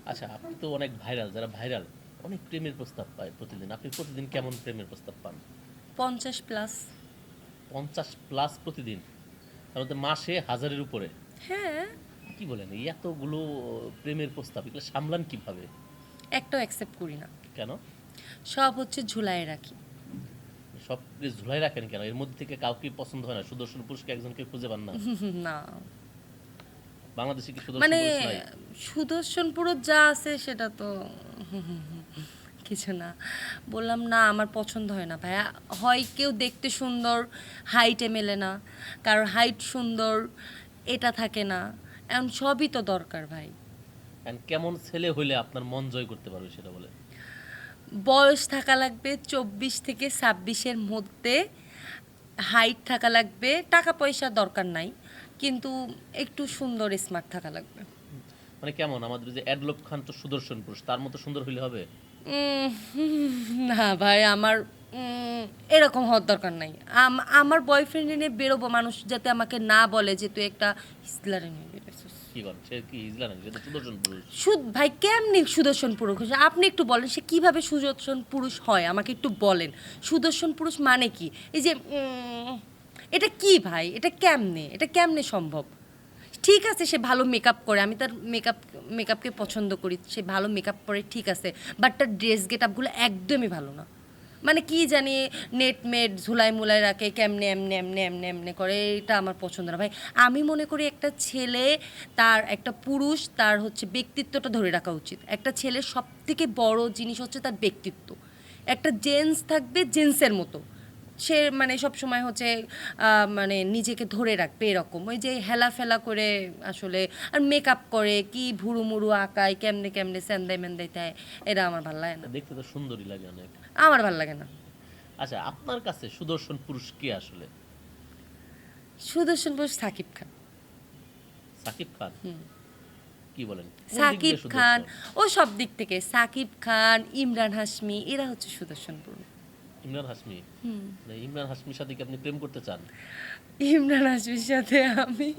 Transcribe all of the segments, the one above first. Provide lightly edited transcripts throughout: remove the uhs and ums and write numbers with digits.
আচ্ছা, আপনি তো অনেক ভাইরাল, যারা ভাইরাল অনেক প্রেমের প্রস্তাব পায় প্রতিদিন। আপনি প্রতিদিন কেমন প্রেমের প্রস্তাব পান? 50 প্লাস। ৫০ প্লাস প্রতিদিন? তার মধ্যে মাসে ১০০০-এর উপরে? হ্যাঁ। কি বলেন? এই এতগুলো প্রেমের প্রস্তাব এগুলো সামলান কিভাবে? একটাও অ্যাকসেপ্ট করি না। কেন? সব হচ্ছে ঝুলায় রাখি। সব ঝুলাই রাখেন কেন? এর মধ্যে থেকে কাউকে পছন্দ হয় না? সুদর্শন পুরুষকে একজনকে খুঁজে পান না? না, বাংলাদেশে কি সুদর্শন মানে পুরুষ নাই? সুদর্শন পুরুষ যা আছে সেটা তো কিছু না। বললাম না, আমার পছন্দ হয় না ভাইয়া। হয় কেউ দেখতে সুন্দর, হাইটে মেলে না, কারোর হাইট সুন্দর, এটা থাকে না। এখন সবই তো দরকার ভাই। And কেমন ছেলে হইলে আপনার মন জয় করতে পারবে সেটা বলেন। বয়স থাকা লাগবে 24 থেকে 26-এর মধ্যে, হাইট থাকা লাগবে, টাকা পয়সা দরকার নাই, কিন্তু একটু সুন্দর স্মার্ট থাকা লাগবে। মানে কেমন? আমাদের যে অ্যাডলব খান তো সুদর্শন পুরুষ, তার মতো সুন্দর হইলে হবে? উম, না ভাই, আমার এরকম হওয়ার দরকার নাই। আমার বয়ফ্রেন্ড নিয়ে বেরোবো, মানুষ যাতে আমাকে না বলে যে তুই একটা হিজলারে নিয়ে বেরোছিস। কি করেন? সে কি হিজলা নাকি? সে তো সুদর্শন পুরুষ। ভাই কেমনি সুদর্শন পুরুষ? আপনি একটু বলেন সে কিভাবে সুদর্শন পুরুষ হয়, আমাকে একটু বলেন। সুদর্শন পুরুষ মানে কি? এই যে এটা কি ভাই? এটা কেমনে সম্ভব? ঠিক আছে, সে ভালো মেকআপ করে, আমি তার মেকআপকে পছন্দ করি, সে ভালো মেকআপ করে, ঠিক আছে, বাট তার ড্রেস গেট আপগুলো একদমই ভালো না। মানে কি জানি, নেট মেট ঝুলাই মুলাই রাখে, কেমনে এমনে এমনে এমনে এমনে করে, এটা আমার পছন্দ না ভাই। আমি মনে করি একটা ছেলে, তার একটা পুরুষ, তার হচ্ছে ব্যক্তিত্বটা ধরে রাখা উচিত। একটা ছেলের সব থেকে বড় জিনিস হচ্ছে তার ব্যক্তিত্ব। একটা জেন্টস থাকবে জেন্টসের মতো, সে মানে সব সময় হচ্ছে মানে নিজেকে ধরে রাখবে এরকম। ওই যে হেলা ফেলা করে আসলে, আর মেকআপ করে কি ভুরু মুরু আঁকায়, কেমনে কেমনে স্যান্দাই ম্যান্দাই দেয়, এটা আমার ভালো লাগে না। দেখতে তো সুন্দরই লাগে অনেক। আমার ভালো লাগে না। আচ্ছা, আপনার কাছে সুদর্শন পুরুষ কে আসলে? সুদর্শন পুরুষ সাকিব খান। সাকিব খান? কি বলেন? কোন দিক সাকিব দিয়ে খান, সুদর্শন? ও সব দিক থেকে সাকিব খান, ইমরান হাশমি, এরা হচ্ছে সুদর্শন পুরুষ। ইমরান হাশমি? মানে ইমরান হাশমির সাথে কি আপনি প্রেম করতে চান? ইমরান হাশমির সাথে আমি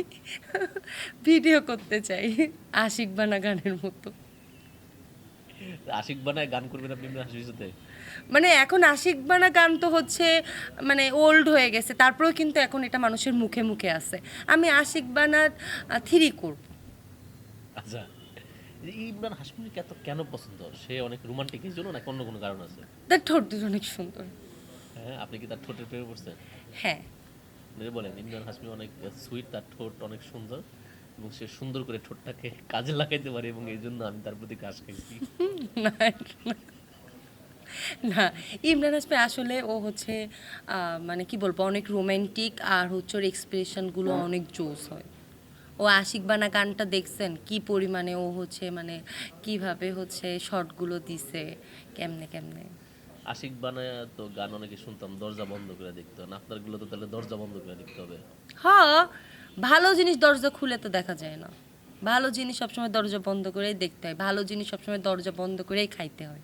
ভিডিও করতে চাই, আশিক বানা গানের মতো। আশিক বানায় গান করবেন আপনি ইমরান হাশমির সাথে? মানে এখন আশিক বানা গান তো হচ্ছে মানে ওল্ড হয়ে গেছে, তারপরেও কিন্তু এখন এটা মানুষের মুখে মুখে আছে। আমি আশিক বানার থ্রি করব। আচ্ছা, এই ইমরান হাশমিকে এত কেন পছন্দ? সে অনেক রোমান্টিক এই জন্য নাকি অন্য কোনো কারণ আছে? তার ঠোঁট দুটো অনেক সুন্দর। হ্যাঁ, আপনি কি তার ঠোঁটের প্রেমে পড়ছেন? হ্যাঁ। আপনি বলেন ইমরান হাশমি অনেক সুইট, তার ঠোঁট অনেক সুন্দর এবং সে সুন্দর করে ঠোঁটটাকে কাজে লাগাইতে পারে এবং এই জন্য আমি তার প্রতি ক্রাশ খাইছি। না, না, ইমরান হাশমি আসলে ও হচ্ছে মানে কি বলবো, অনেক রোমান্টিক, আর হচ্ছে ওর এক্সপ্রেশনগুলো অনেক জোস হয়। ও আশিক বানা গানটা দেখছেন কি পরিমাণে ও হচ্ছে মানে কিভাবে হচ্ছে শর্টগুলো দিছে, কেমনে কেমনে। আশিক বানায় তো গান অনেকে শুনতাম দরজা বন্ধ করে দেখতে হয় না, আপনার গুলো তো তাহলে দরজা বন্ধ করে দেখতে হবে। হ্যাঁ, ভালো জিনিস দরজা খুলে তো দেখা যায় না। ভালো জিনিস সবসময় দরজা বন্ধ করেই দেখতে হয়, ভালো জিনিস সবসময় দরজা বন্ধ করেই খাইতে হয়।